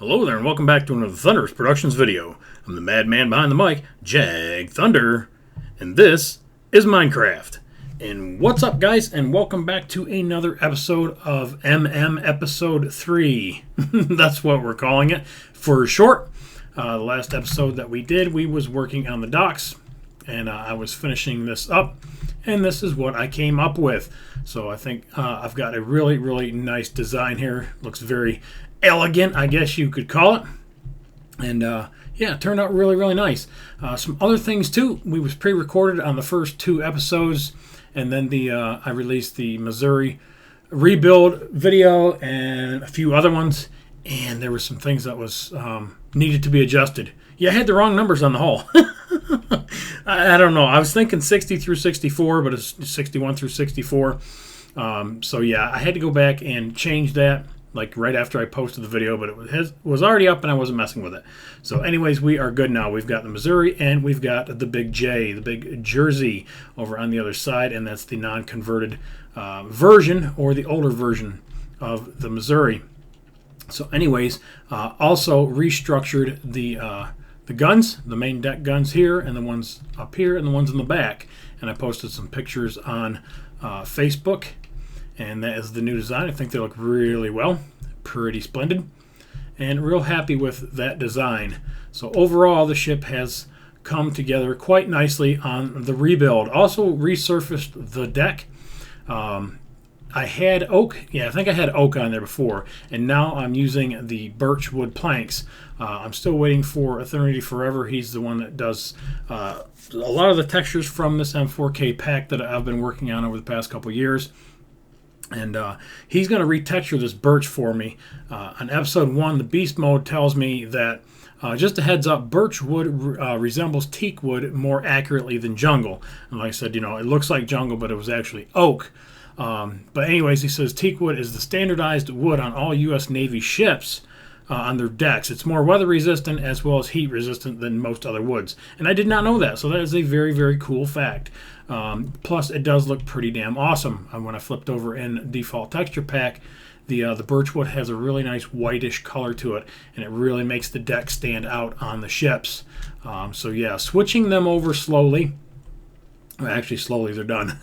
Hello there and welcome back to another Thunderous Productions video. I'm the madman behind the mic, Jag Thunder, and this is Minecraft. And what's up guys, and welcome back to another episode of Episode 3. That's what we're calling it for short. The last episode that we did, we was working on the docks, and I was finishing this up, and this is what I came up with. So I think I've got a really nice design here. Looks very elegant, I guess you could call it. And yeah, it turned out really nice. Some other things too. We was pre-recorded on the first two episodes, and then I released the Missouri rebuild video and a few other ones, and there were some things that was needed to be adjusted. Yeah, I had the wrong numbers on the hull. I don't know. I was thinking 60 through 64, but it's 61 through 64. So yeah, I had to go back and change that, like right after I posted the video, but it was already up and I wasn't messing with it. So anyways, we are good now. We've got the Missouri and we've got the big J, the big Jersey over on the other side, and that's the non-converted version, or the older version of the Missouri. So anyways, also restructured the guns, the main deck guns here, and the ones up here, and the ones in the back. And I posted some pictures on Facebook, and that is the new design. I think they look really well, pretty splendid, and real happy with that design. So overall, the ship has come together quite nicely on the rebuild. Also resurfaced the deck. I had oak, yeah, I think I had oak on there before, and now I'm using the birch wood planks. I'm still waiting for Eternity Forever. He's the one that does a lot of the textures from this M4K pack that I've been working on over the past couple years. And he's going to retexture this birch for me. On episode 1, the beast mode tells me that, just a heads up, birch wood resembles teak wood more accurately than jungle. And like I said, you know, it looks like jungle, but it was actually oak. But anyways, he says teak wood is the standardized wood on all U.S. Navy ships on their decks. It's more weather resistant as well as heat resistant than most other woods. And I did not know that, so that is a very cool fact. Plus, it does look pretty damn awesome. When I flipped over in default texture pack, the birchwood has a really nice whitish color to it, and it really makes the deck stand out on the ships. So yeah, switching them over slowly. Actually, slowly they're done.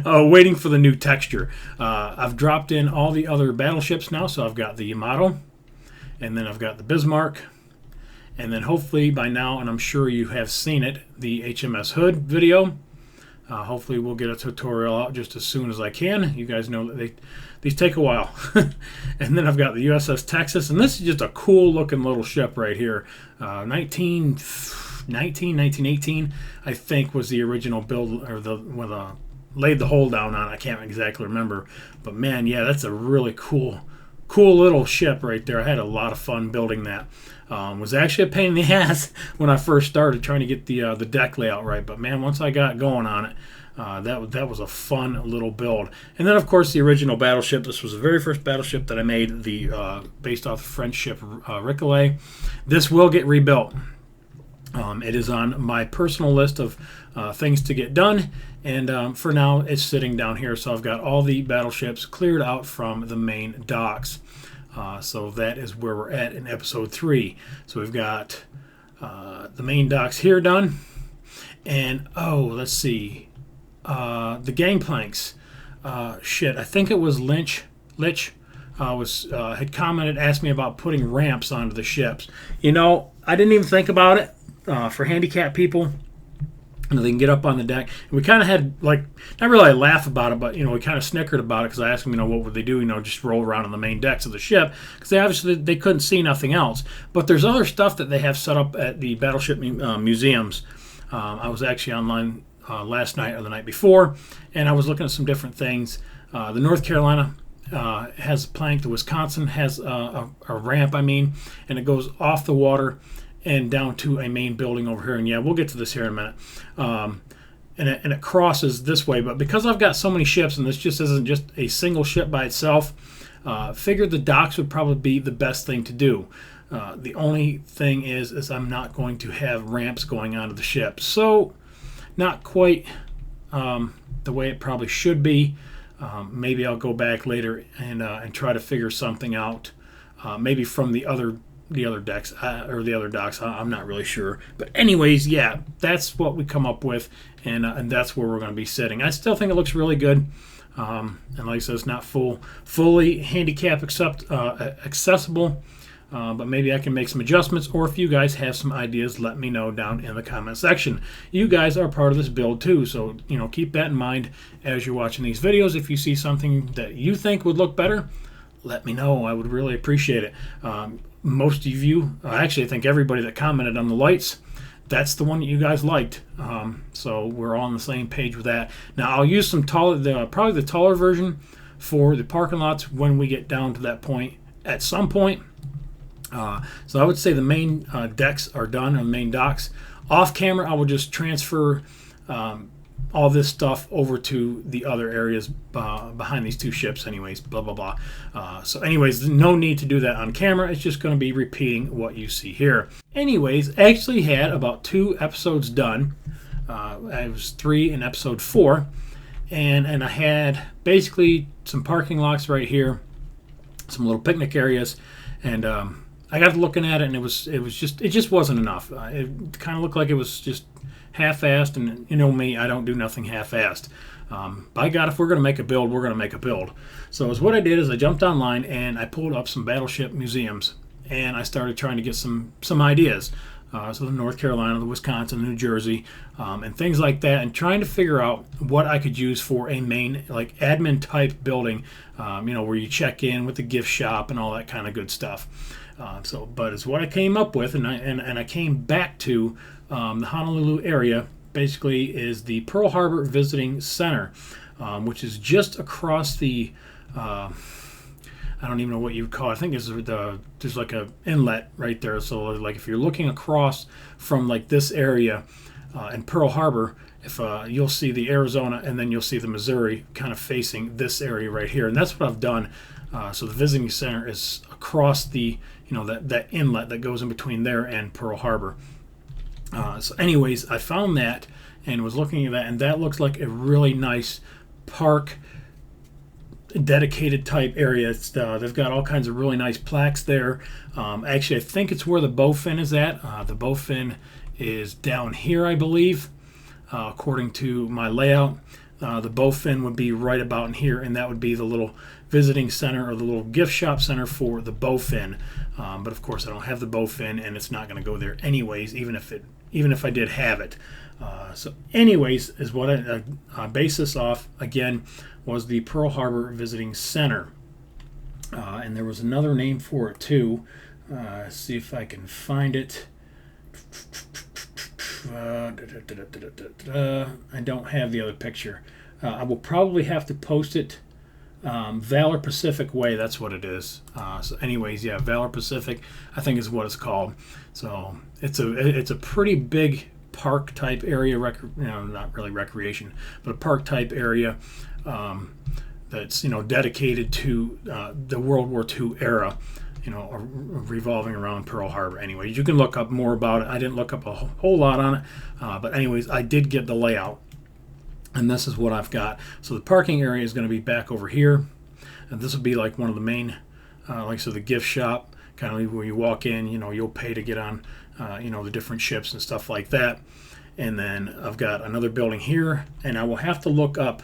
Waiting for the new texture. I've dropped in all the other battleships now, so I've got the Yamato, and then I've got the Bismarck, and then hopefully by now, and I'm sure you have seen it, the HMS Hood video. Hopefully we'll get a tutorial out just as soon as I can. You guys know that these take a while. And then I've got the USS Texas, and this is just a cool looking little ship right here. 1918, I think, was the original build, or laid the hull down on. I can't exactly remember, but man, yeah, that's a really cool little ship right there. I had a lot of fun building that. Was actually a pain in the ass when I first started trying to get the deck layout right, but man, once I got going on it, that was a fun little build. And then of course the original battleship. This was the very first battleship that I made, based off the French ship Ricolet. This will get rebuilt. It is on my personal list of things to get done, and for now it's sitting down here. So I've got all the battleships cleared out from the main docks. So that is where we're at in episode 3. So we've got the main docks here done, and let's see, the gangplanks. I think it was Lich had commented, asked me about putting ramps onto the ships. You know, I didn't even think about it. For handicapped people, and they can get up on the deck. And we kind of had, like, not really a laugh about it, but, you know, we kind of snickered about it, because I asked them, you know, what would they do, you know, just roll around on the main decks of the ship, because they couldn't see nothing else. But there's other stuff that they have set up at the battleship museums. I was actually online last night or the night before, and I was looking at some different things. The North Carolina has a plank. The Wisconsin has a ramp, and it goes off the water and down to a main building over here. And yeah, we'll get to this here in a minute. And it crosses this way. But because I've got so many ships, and this just isn't just a single ship by itself, figured the docks would probably be the best thing to do. The only thing is I'm not going to have ramps going onto the ship. So not quite the way it probably should be. Maybe I'll go back later and try to figure something out maybe from the other decks or the other docks. I'm not really sure. But anyways, yeah, that's what we come up with, and that's where we're going to be sitting. I still think it looks really good. And like I said, it's not fully handicap accessible. But maybe I can make some adjustments, or if you guys have some ideas, let me know down in the comment section. You guys are part of this build too, so keep that in mind as you're watching these videos. If you see something that you think would look better, let me know. I would really appreciate it. Most of you, actually I think everybody that commented on the lights, that's the one that you guys liked. So we're all on the same page with that. Now I'll use some probably the taller version for the parking lots when we get down to that point at some point. So I would say the main decks are done, or the main docks. Off camera, I will just transfer all this stuff over to the other areas behind these two ships anyways, blah, blah, blah. So anyways, there's no need to do that on camera. It's just going to be repeating what you see here. Anyways, I actually had about 2 episodes done. I was 3 in episode 4. And I had basically some parking lots right here, some little picnic areas, and I got to looking at it, and it just wasn't enough. It kind of looked like it was just half-assed, and you know me, I don't do nothing half-assed. By God, if we're going to make a build, we're going to make a build. So what I did is I jumped online and I pulled up some Battleship museums, and I started trying to get some ideas. So the North Carolina, the Wisconsin, the New Jersey, and things like that, and trying to figure out what I could use for a main, like, admin type building, where you check in with the gift shop and all that kind of good stuff. But it's what I came up with, and I came back to the Honolulu area. Basically, is the Pearl Harbor Visiting Center, which is just across the. I don't even know what you would call it. I think there's like a inlet right there. So like if you're looking across from like this area in Pearl Harbor, if you'll see the Arizona and then you'll see the Missouri kind of facing this area right here, and that's what I've done. So the visiting center is across the that inlet that goes in between there and Pearl Harbor. So anyways, I found that and was looking at that, and that looks like a really nice park dedicated type area. They've got all kinds of really nice plaques there. Actually, I think it's where the bowfin is at. The bowfin is down here, I believe, according to my layout. The bowfin would be right about in here, and that would be the little visiting center or the little gift shop center for the bowfin. But of course, I don't have the bowfin, and it's not going to go there anyways, even if I did have it. So anyways, is what I base this off, again, was the Pearl Harbor Visiting Center. And there was another name for it too. See if I can find it. I don't have the other picture. I will probably have to post it. Valor Pacific Way, that's what it is. So anyways, yeah, Valor Pacific, I think is what it's called. So it's a pretty big park type area, not really recreation, but a park type area that's dedicated to the World War II era, revolving around Pearl Harbor. Anyways, you can look up more about it. I didn't look up a whole lot on it, but anyways, I did get the layout, and this is what I've got. So the parking area is going to be back over here, and this will be like one of the main, the gift shop, kind of where you walk in, you'll pay to get on, the different ships and stuff like that. And then I've got another building here, and I will have to look up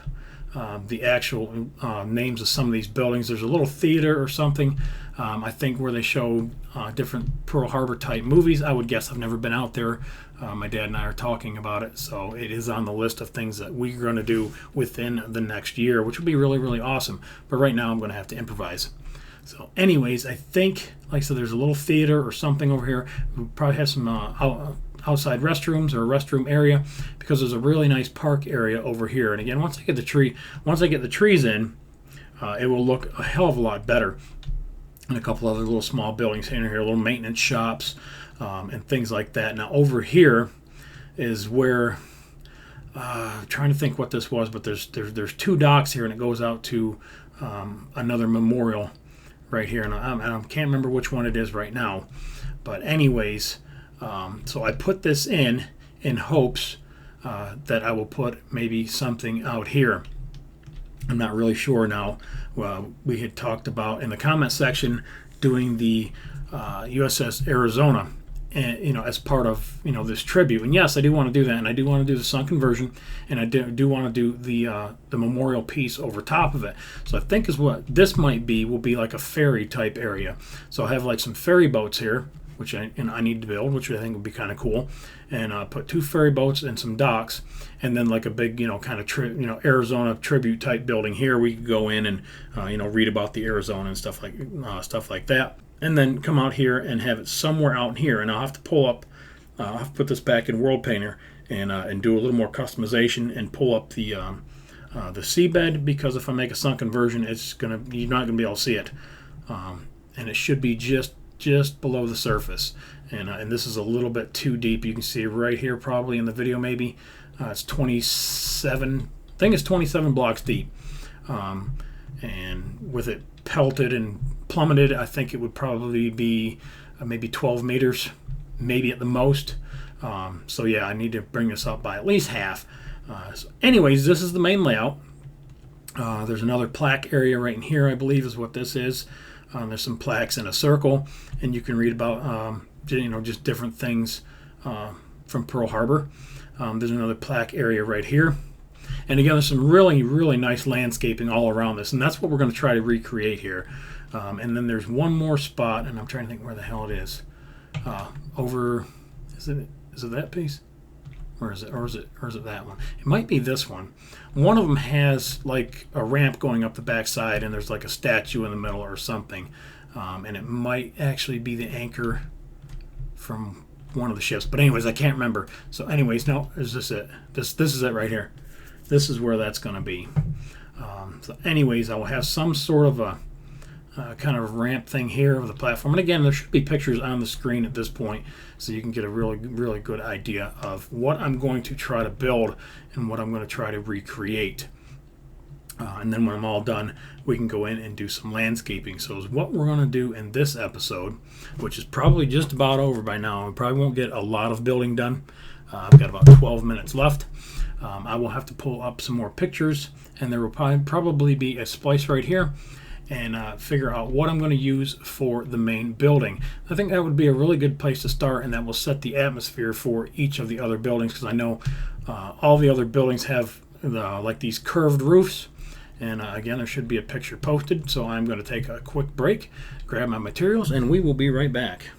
the actual names of some of these buildings. There's a little theater or something, I think, where they show different Pearl Harbor type movies. I would guess. I've never been out there. My dad and I are talking about it, so it is on the list of things that we're going to do within the next year, which would be really, really awesome. But right now I'm going to have to improvise. So anyways, I think, like I said, there's a little theater or something over here. We'll probably have some outside restrooms or a restroom area, because there's a really nice park area over here. And again, once I get the trees in, it will look a hell of a lot better. And a couple other little small buildings here, little maintenance shops, and things like that. Now over here is where I'm trying to think what this was, but there's 2 docks here, and it goes out to another memorial right here, and I can't remember which one it is right now. But anyways, so I put this in hopes that I will put maybe something out here. I'm not really sure now. Well, we had talked about in the comment section doing the USS Arizona, and as part of this tribute. And yes, I do want to do that, and I do want to do the sunken version, and I do want to do the memorial piece over top of it. So I think is what this might be, will be like a ferry type area. So I have like some ferry boats here, which I need to build, which I think would be kind of cool, and put 2 ferry boats and some docks, and then like a big kind of Arizona tribute type building here. We could go in and read about the Arizona and stuff like that, and then come out here and have it somewhere out here. And I'll have to pull up, I'll have to put this back in World Painter and do a little more customization and pull up the seabed, because if I make a sunken version, you're not gonna be able to see it, and it should be just below the surface, and this is a little bit too deep. You can see right here, probably in the video, maybe it's 27. I think it's 27 blocks deep, and with it pelted and plummeted, I think it would probably be maybe 12 meters, maybe at the most. So yeah, I need to bring this up by at least half. So anyways, this is the main layout. There's another plaque area right in here, I believe is what this is. There's some plaques in a circle, and you can read about just different things from Pearl Harbor. There's another plaque area right here, and again, there's some really nice landscaping all around this, and that's what we're going to try to recreate here. And then there's one more spot, and I'm trying to think where the hell it is. Over, is it that piece? Or is it that one? It might be this one. One of them has like a ramp going up the backside, and there's like a statue in the middle or something. And it might actually be the anchor from one of the ships. But anyways, I can't remember. So anyways, no, is this it? This is it right here. This is where that's going to be. So anyways, I will have some sort of a kind of ramp thing here of the platform. And again, there should be pictures on the screen at this point, so you can get a really good idea of what I'm going to try to build and what I'm going to try to recreate. And then when I'm all done, we can go in and do some landscaping. So is what we're going to do in this episode, which is probably just about over by now. We probably won't get a lot of building done. I've got about 12 minutes left. I will have to pull up some more pictures, and there will probably be a splice right here, and figure out what I'm going to use for the main building. I think that would be a really good place to start, and that will set the atmosphere for each of the other buildings, because I know all the other buildings have like these curved roofs. And again, there should be a picture posted, so I'm going to take a quick break, grab my materials, and we will be right back.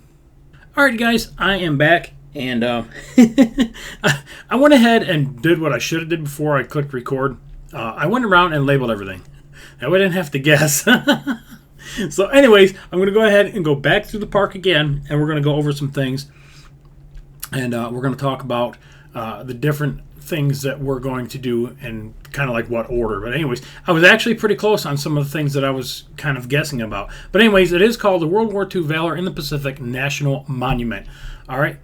Alright guys, I am back, and I went ahead and did what I should have did before I clicked record. I went around and labeled everything. Now, I didn't have to guess. So anyways, I'm going to go ahead and go back through the park again, and we're going to go over some things. And we're going to talk about the different things that we're going to do and kind of like what order. But anyways, I was actually pretty close on some of the things that I was kind of guessing about. But anyways, it is called the World War II Valor in the Pacific National Monument. All right.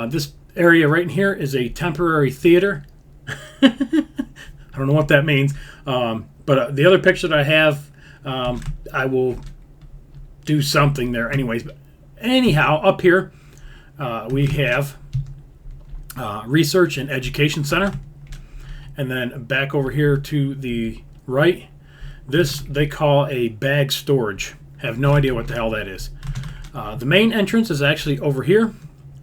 This area right in here is a temporary theater. I don't know what that means. But the other picture that I have, I will do something there anyways. But anyhow, up here we have Research and Education Center. And then back over here to the right, this they call a bag storage. Have no idea what the hell that is. The main entrance is actually over here.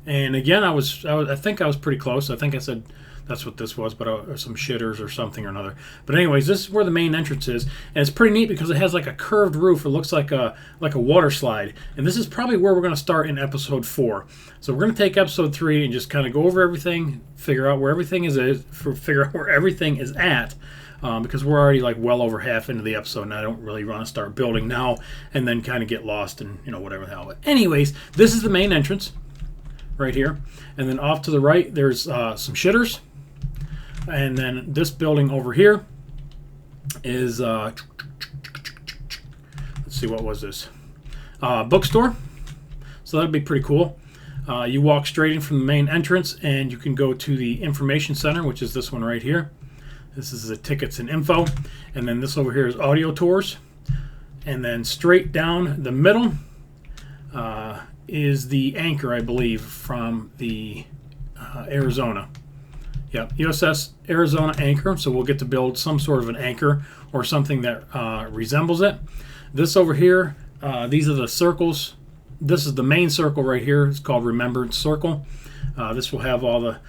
And again, I think I was pretty close. I think I said that's what this was, but some shitters or something or another. But anyways, this is where the main entrance is, and it's pretty neat because it has like a curved roof. It looks like a water slide, and this is probably where we're going to start in episode 4. So we're going to take episode 3 and just kind of go over everything, figure out where everything is at, because we're already like well over half into the episode, and I don't really want to start building now and then kind of get lost and whatever the hell. But anyways, this is the main entrance right here, and then off to the right there's some shitters. And then this building over here is, let's see, what was this? Bookstore. So that'd be pretty cool. You walk straight in from the main entrance, and you can go to the information center, which is this one right here. This is the tickets and info. And then this over here is audio tours. And then straight down the middle is the anchor, I believe, from the Arizona. Yep, U.S.S. Arizona anchor, so we'll get to build some sort of an anchor or something that resembles it. This over here These are the circles. This is the main circle right here. It's called Remembrance Circle. This will have all the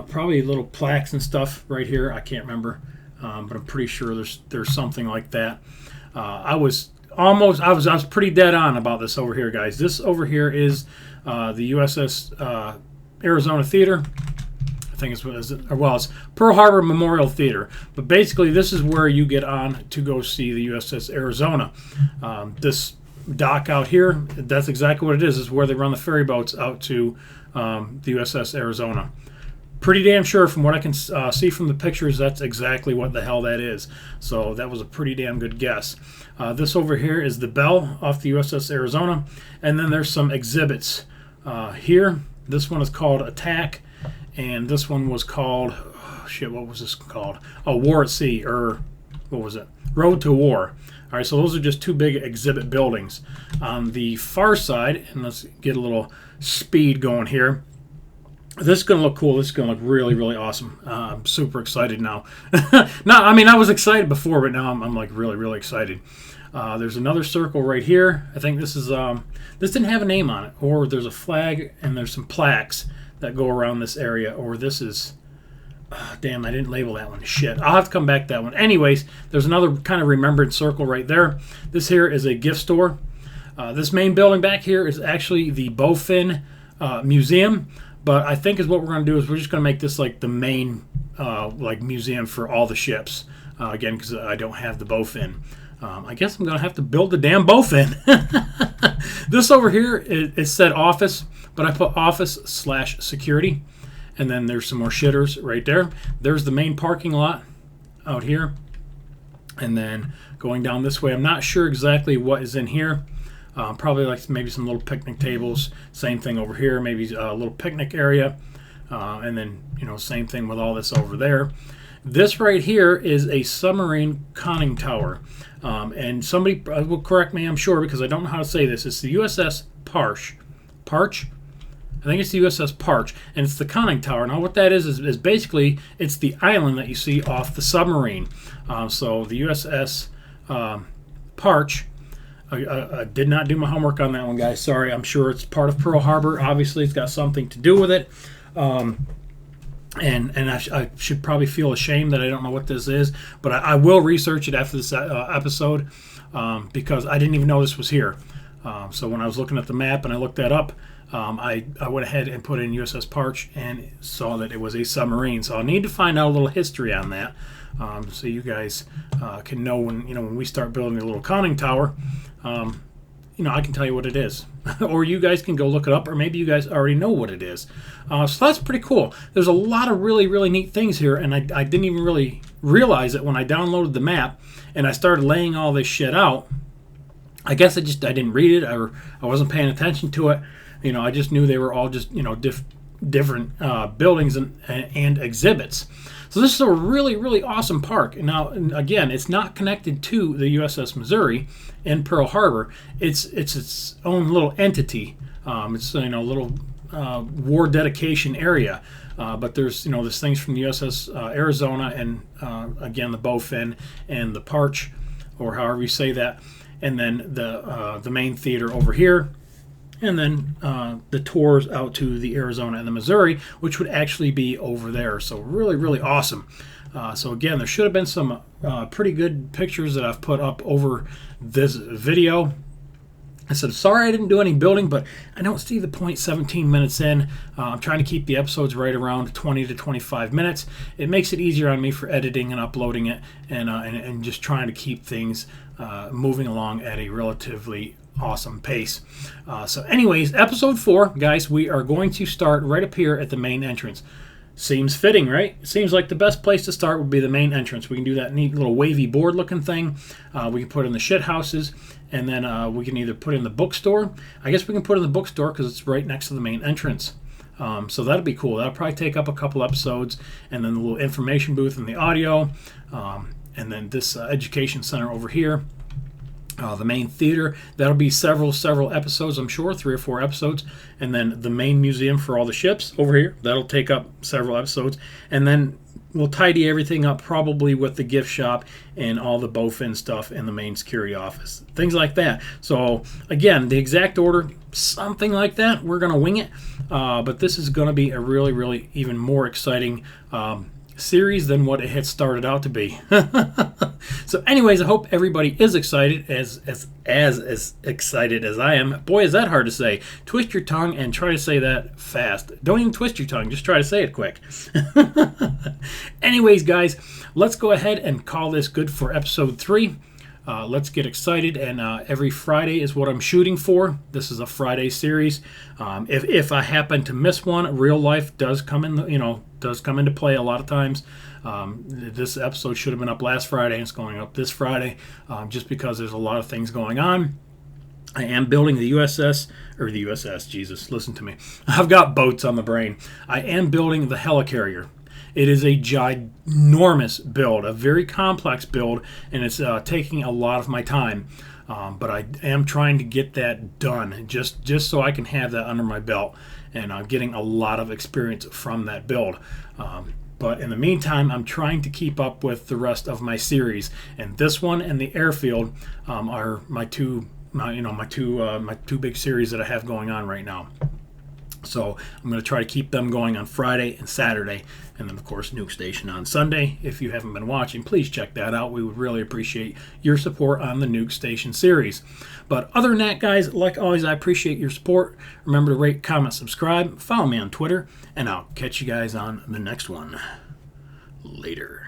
probably little plaques and stuff right here. I can't remember, but I'm pretty sure there's something like that. I was pretty dead on about this over here, guys. This over here is the USS Arizona Theater. I think it's Pearl Harbor Memorial Theater. But basically, this is where you get on to go see the USS Arizona. This dock out here, that's exactly what it is. Is where they run the ferry boats out to the USS Arizona. Pretty damn sure from what I can see from the pictures, that's exactly what the hell that is. So that was a pretty damn good guess. This over here is the bell off the USS Arizona. And then there's some exhibits here. This one is called Attack. And this one was called, what was this called? Oh, War at Sea, or what was it? Road to War. All right, so those are just two big exhibit buildings. On the far side, and let's get a little speed going here. This is going to look cool. This is going to look really, really awesome. I'm super excited now. I was excited before, but now I'm like really, really excited. There's another circle right here. I think this is this didn't have a name on it, or there's a flag and there's some plaques that go around this area, or this is. Damn, I didn't label that one. Shit. I'll have to come back to that one. Anyways, there's another kind of remembrance circle right there. This here is a gift store. This main building back here is actually the Bowfin Museum. But I think is what we're going to do is we're just going to make this like the main like museum for all the ships. Again, because I don't have the Bowfin. I guess I'm going to have to build the damn Bowfin. This over here, it said office, but I put office/security. And then there's some more shitters right there. There's the main parking lot out here. And then going down this way, I'm not sure exactly what is in here. Probably like maybe some little picnic tables. Same thing over here, maybe a little picnic area. And then, same thing with all this over there. This right here is a submarine conning tower. And somebody will correct me, I'm sure, because I don't know how to say this. It's the USS Parch. Parch? I think it's the USS Parch, and it's the conning tower. Now, what that is basically it's the island that you see off the submarine. So the USS Parch. I did not do my homework on that one, guys. Sorry. I'm sure it's part of Pearl Harbor. Obviously, it's got something to do with it. And I should probably feel ashamed that I don't know what this is, but I will research it after this episode because I didn't even know this was here. So when I was looking at the map and I looked that up, I went ahead and put in USS Parch and saw that it was a submarine. So I'll need to find out a little history on that, so you guys can know when we start building a little conning tower. I can tell you what it is, or you guys can go look it up, or maybe you guys already know what it is. So that's pretty cool. There's a lot of really, really neat things here, and I didn't even really realize it when I downloaded the map and I started laying all this shit out. I guess I didn't read it, or I wasn't paying attention to it. I just knew they were all just, different buildings and exhibits. So this is a really, really awesome park. Now, again, it's not connected to the USS Missouri in Pearl Harbor. It's its own little entity. It's a little war dedication area. But there's things from the USS Arizona and again the Bowfin and the Parch, or however you say that, and then the main theater over here. And then the tours out to the Arizona and the Missouri, which would actually be over there. So really, really awesome. So again, there should have been some pretty good pictures that I've put up over this video. I said, sorry I didn't do any building, but I don't see the point 17 minutes in. I'm trying to keep the episodes right around 20 to 25 minutes. It makes it easier on me for editing and uploading it and just trying to keep things moving along at a relatively awesome pace. So anyways, episode 4, guys, we are going to start right up here at the main entrance. Seems fitting, right? Seems like the best place to start would be the main entrance. We can do that neat little wavy board looking thing. We can put in the shit houses, and then we can either put in the bookstore. I guess we can put in the bookstore because it's right next to the main entrance. So that'll be cool. That'll probably take up a couple episodes, and then the little information booth and the audio, and then this education center over here. The main theater, that'll be several episodes, I'm sure, 3 or 4 episodes. And then the main museum for all the ships over here, that'll take up several episodes. And then we'll tidy everything up probably with the gift shop and all the bowfin stuff in the main security office, things like that. So again, the exact order, something like that, we're going to wing it, but this is going to be a really, really even more exciting series than what it had started out to be. So anyways, I hope everybody is excited, as excited as I am. Boy, is that hard to say. Twist your tongue and try to say that fast. Don't even twist your tongue, just try to say it quick. Anyways, guys, let's go ahead and call this good for episode 3. Let's get excited, and every Friday is what I'm shooting for. This is a Friday series. If I happen to miss one, real life does come into play a lot of times. This episode should have been up last Friday, and it's going up this Friday, just because there's a lot of things going on. I am building the USS, or the USS, Jesus, listen to me. I've got boats on the brain. I am building the helicarrier. It is a ginormous build, a very complex build, and it's taking a lot of my time. But I am trying to get that done, just so I can have that under my belt, and I'm getting a lot of experience from that build. But in the meantime, I'm trying to keep up with the rest of my series, and this one and the airfield are my two big series that I have going on right now. So I'm going to try to keep them going on Friday and Saturday, and then of course Nuke Station on Sunday. If you haven't been watching, please check that out. We would really appreciate your support on the Nuke Station series. But other than that, guys, like always, I appreciate your support. Remember to rate, comment, subscribe, follow me on Twitter, and I'll catch you guys on the next one. Later.